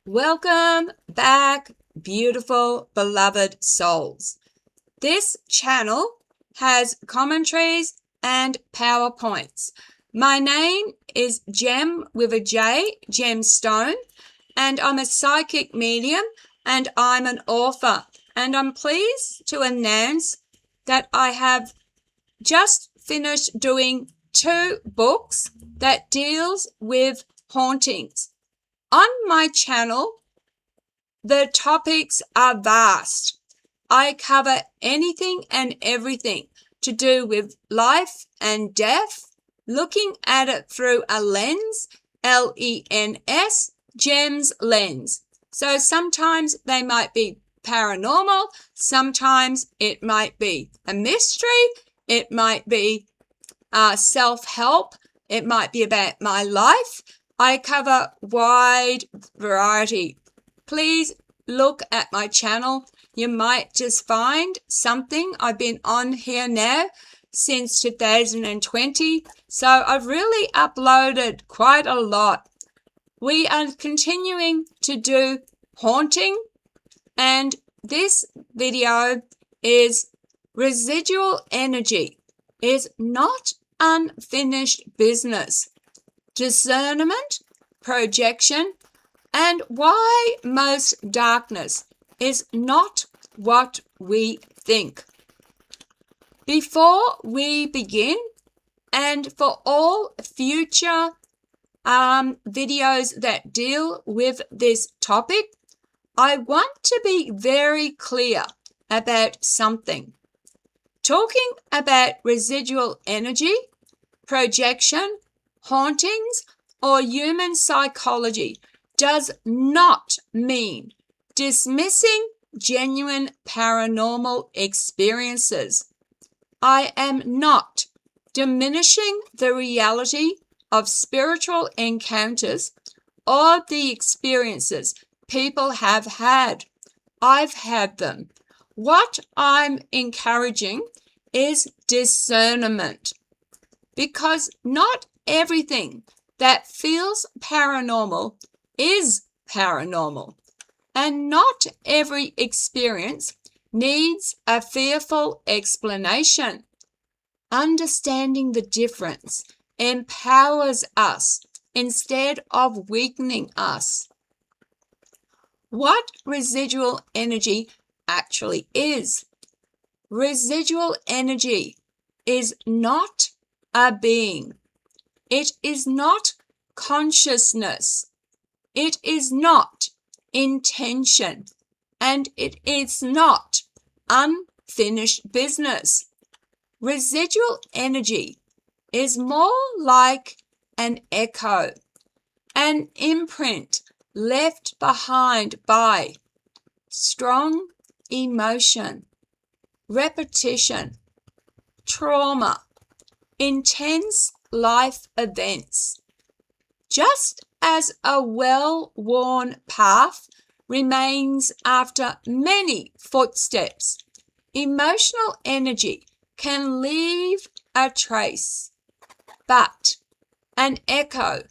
Welcome back, beautiful, beloved souls. This channel has commentaries and PowerPoints. My name is Gem with a J, Gemstone, and I'm a psychic medium and I'm an author. And I'm pleased to announce that I have just finished doing 2 books that deals with hauntings. On my channel, the topics are vast. I cover anything and everything to do with life and death, looking at it through a lens, L-E-N-S, GEMS lens. So sometimes they might be paranormal, sometimes it might be a mystery, it might be self-help, it might be about my life. I cover wide variety. Please look at my channel. You might just find something. I've been on here now since 2020, so I've really uploaded quite a lot. We are continuing to do haunting, and this video is residual energy is not unfinished business. Discernment, projection, and why most darkness is not what we think. Before we begin, and for all future videos that deal with this topic, I want to be very clear about something. Talking about residual energy, projection, hauntings, or human psychology does not mean dismissing genuine paranormal experiences. I am not diminishing the reality of spiritual encounters or the experiences people have had. I've had them. What I'm encouraging is discernment, because not everything that feels paranormal is paranormal, and not every experience needs a fearful explanation. Understanding the difference empowers us instead of weakening us. What residual energy actually is? Residual energy is not a being. It is not consciousness. It is not intention. And it is not unfinished business. Residual energy is more like an echo, an imprint left behind by strong emotion, repetition, trauma, intense life events. Just as a well-worn path remains after many footsteps, emotional energy can leave a trace. But an echo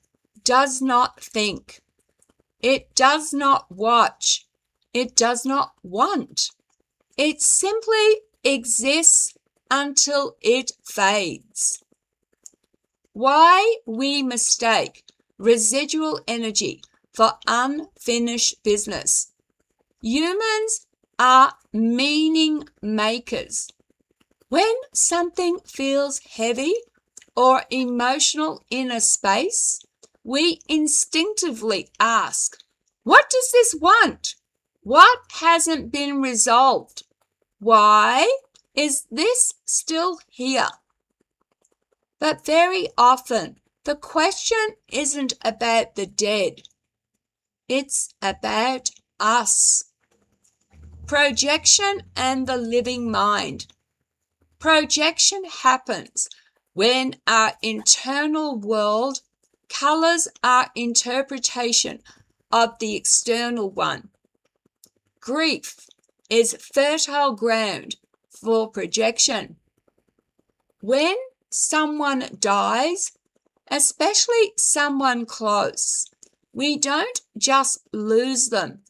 does not think. It does not watch. It does not want. It simply exists until it fades. Why we mistake residual energy for unfinished business. Humans are meaning makers. When something feels heavy or emotional in a space, we instinctively ask, what does this want? What hasn't been resolved? Why is this still here? But very often, the question isn't about the dead. It's about us. Projection and the living mind. Projection happens when our internal world colors our interpretation of the external one. Grief is fertile ground for projection. When someone dies, especially someone close, we don't just lose them.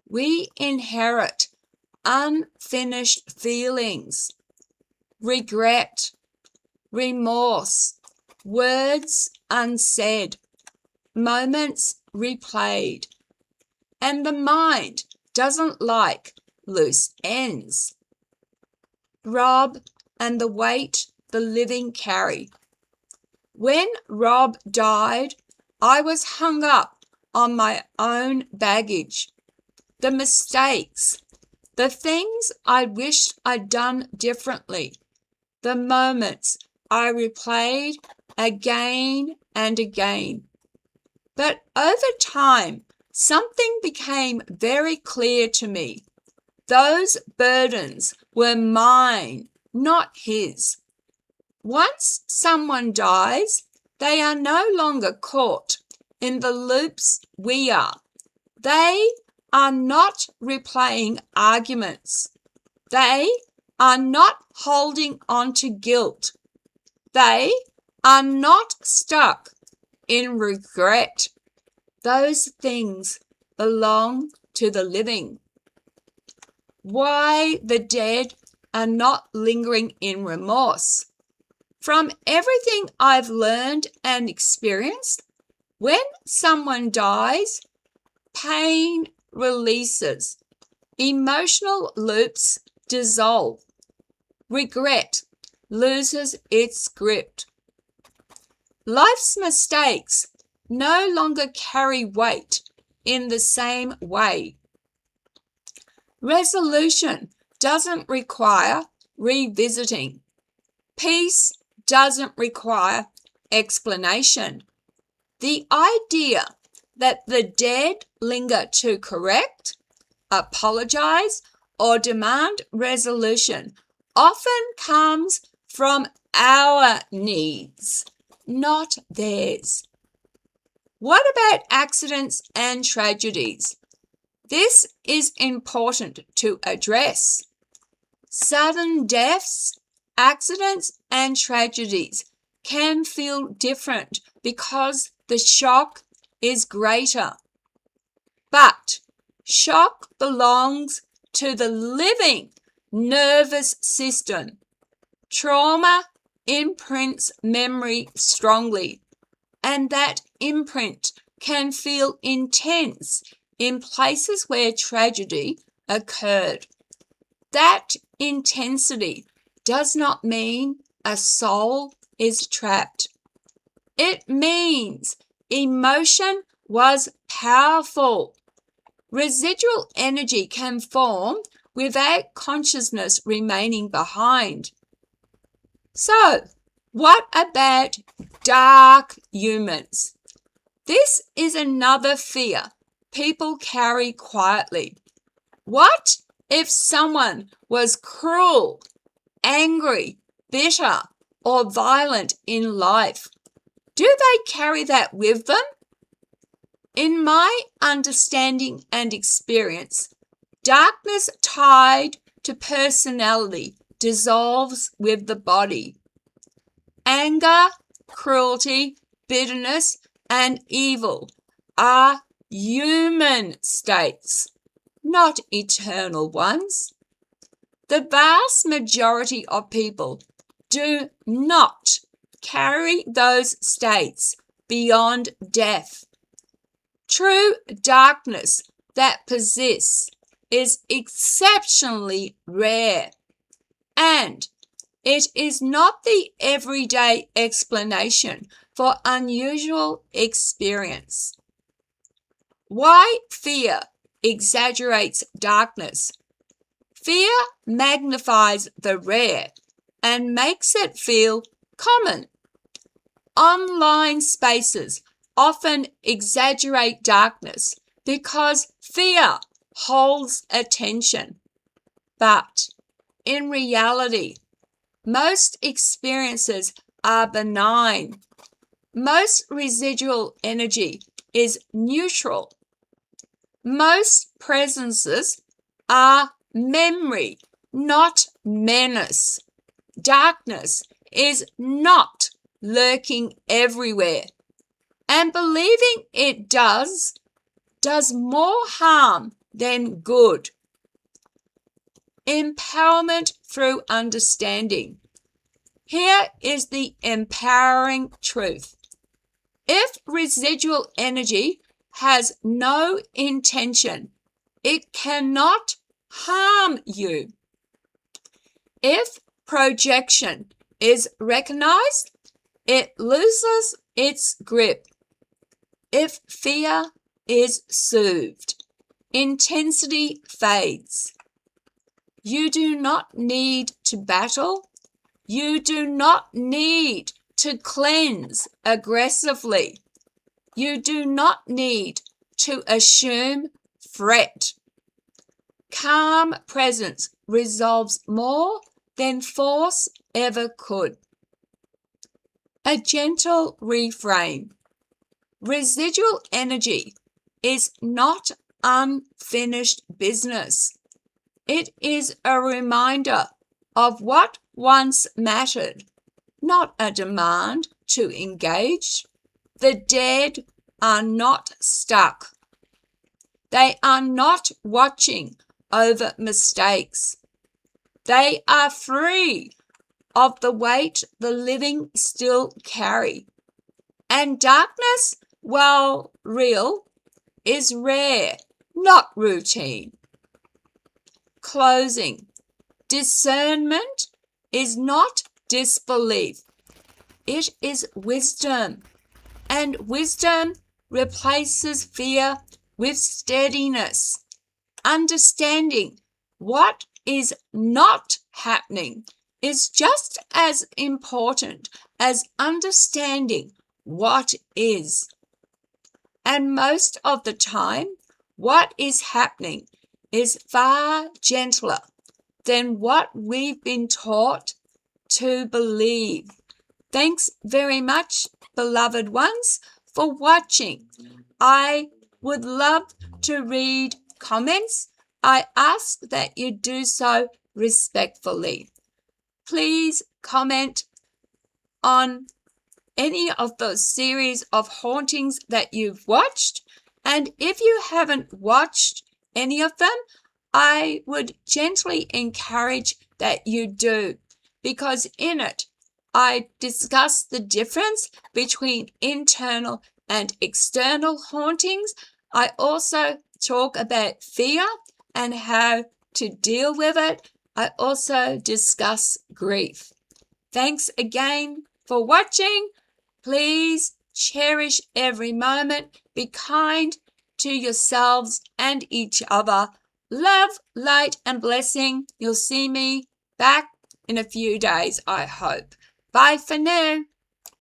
We inherit unfinished feelings, regret, remorse, words unsaid, moments replayed. And the mind doesn't like loose ends. Rob and the weight the living carry. When Rob died, I was hung up on my own baggage, the mistakes, the things I wished I'd done differently, the moments I replayed again and again. But over time, something became very clear to me. Those burdens were mine, not his. Once someone dies, they are no longer caught in the loops we are. They are not replaying arguments. They are not holding on to guilt. They are not stuck in regret. Those things belong to the living. Why the dead are not lingering in remorse. From everything I've learned and experienced, when someone dies, pain releases, emotional loops dissolve, regret loses its grip. Life's mistakes no longer carry weight in the same way. Resolution doesn't require revisiting. Peace doesn't require explanation. The idea that the dead linger to correct, apologize, or demand resolution often comes from our needs, not theirs. What about accidents and tragedies? This is important to address. Sudden deaths, accidents, and tragedies can feel different because the shock is greater. But shock belongs to the living nervous system. Trauma imprints memory strongly, and that imprint can feel intense in places where tragedy occurred. That intensity does not mean a soul is trapped. It means emotion was powerful. Residual energy can form without consciousness remaining behind. So, what about dark humans? This is another fear people carry quietly. What if someone was cruel, angry, bitter, or violent in life? Do they carry that with them? In my understanding and experience, darkness tied to personality dissolves with the body. Anger, cruelty, bitterness, and evil are human states, not eternal ones. The vast majority of people do not carry those states beyond death. True darkness that persists is exceptionally rare, and it is not the everyday explanation for unusual experience. Why fear exaggerates darkness? Fear magnifies the rare and makes it feel common. Online spaces often exaggerate darkness because fear holds attention. But in reality, most experiences are benign. Most residual energy is neutral. Most presences are memory, not menace. Darkness is not lurking everywhere. And believing it does more harm than good. Empowerment through understanding. Here is the empowering truth. If residual energy has no intention, it cannot harm you. If projection is recognized, it loses its grip. If fear is soothed, intensity fades. You do not need to battle. You do not need to cleanse aggressively. You do not need to assume threat. Calm presence resolves more than force ever could. A gentle reframe. Residual energy is not unfinished business. It is a reminder of what once mattered, not a demand to engage. The dead are not stuck. They are not watching over mistakes. They are free of the weight the living still carry. And darkness, while real, is rare, not routine. Closing. Discernment is not disbelief. It is wisdom. And wisdom replaces fear with steadiness. Understanding what is not happening is just as important as understanding what is. And most of the time, what is happening is far gentler than what we've been taught to believe. Thanks very much, beloved ones, for watching. I would love to read comments. I ask that you do so respectfully. Please comment on any of those series of hauntings that you've watched. And if you haven't watched any of them, I would gently encourage that you do, because in it, I discuss the difference between internal and external hauntings. I also talk about fear and how to deal with it. I also discuss grief. Thanks again for watching. Please cherish every moment. Be kind to yourselves and each other. Love, light, and blessing. You'll see me back in a few days, I hope. Bye for now.